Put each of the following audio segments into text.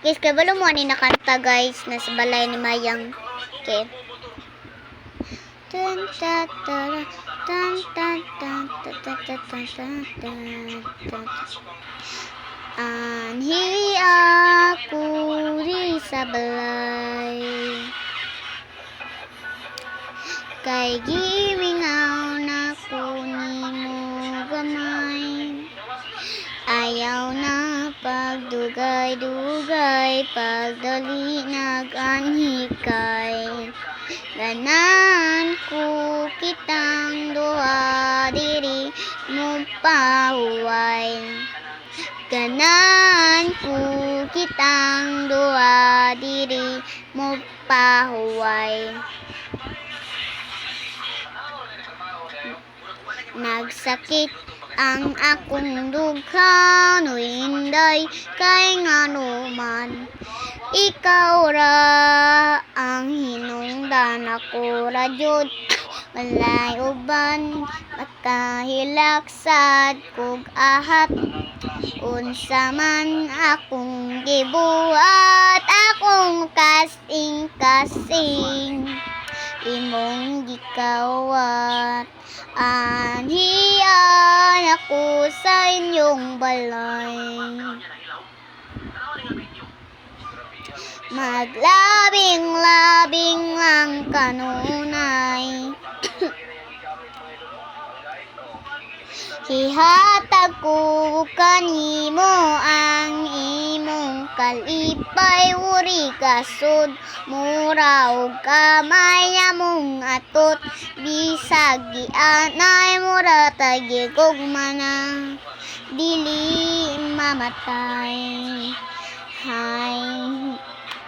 Guys, kaya wala mo ani nakanta guys. Nasa balay ni Mayang. Okay. Tan tan tan tan tan tan tan tan tan. Anhi aku di sabalay. Kay gimingaw na kunimo gamay. Ayaw na pagdugay-dugay, pagdali nag-anhikay. Ganan ko kitang duha diri mo pahuway. Ganan ko kitang duha diri mo pahuway. Nagsakit ang akong dugha, no hinday kay ngano man. Ikaw ra ang hinungdan, ako ra jud walay uban. Makahilaksad kog ahat, unsa man akong gibuhat. Akong kasing-kasing imong gikawat. Anhiyan ako sa inyong balay. Maglabing-labing lang kanunay. Hihatag ko kanimo ang imong kalipay. Uri kasud mura og kamay among atot. Bisag gianay mura tagigugmana, dili mamatay. Hi.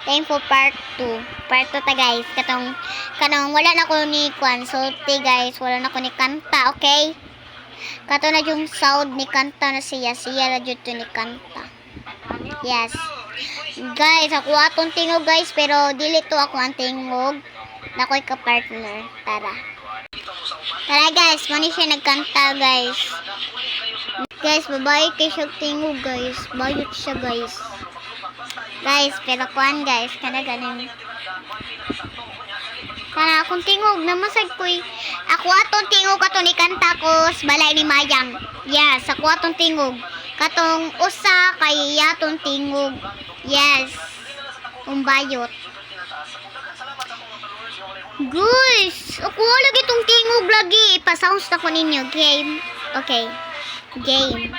Time for part 2. Part 2 ta guys. Kanong wala na ko ni kwan. Sulti guys. Wala na ko ni kanta. Okay? Kato na yung sound ni kanta na siya. Siya na dito ni kanta. Yes. Guys, ako atong tingog guys. Pero dili to ako ang tingog. Nako'y ka-partner. Tara. Tara guys. Mani siya nagkanta guys. Guys, babae kay siya tingog guys. Bayot siya guys. Guys, pero kuan guys. Kana ganin. Kana akong tingog. Namasag ko'y. Ako atong tingog ato ni kanta ko sa balay ni Mayang. Yes, ako atong tingog. Katong usa kay atong tingog. Yes. Umbayot. Guys, ako lagi itong tingog lagi. Ipasounds na ko ninyo. Game. Okay. Game.